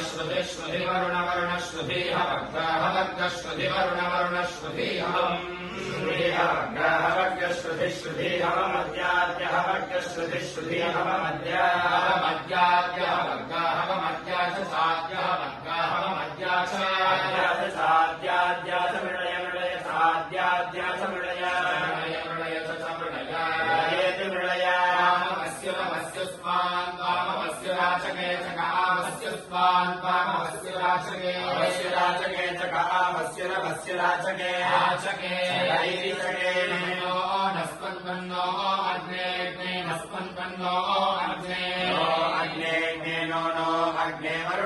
श्रुति वरुण वरुण श्रुधीः वर्गाः वर्ग श्रुति वरुण वरुण श्रुधीः वर्गाः वर्ग श्रुति श्रुधीः मद्याद्यः वर्ग श्रुति श्रुधीः मद्याः मद्याद्यः वर्गाः मद्याच साद्यः वर्गाः मद्याच साद्याद्याच मृडय मृडय साद्याद्याच मृडय मृडय च मृडय मृडयेति मृडय वामवस्य नमस्य स्वान् वामवस्य राचके च कामस्य स्वान् वामवस्य राचके अवस्य राचके च कामस्य नमस्य राचके राचके ैरिचके नो नस्पन्नो अग्ने नस्पन्नो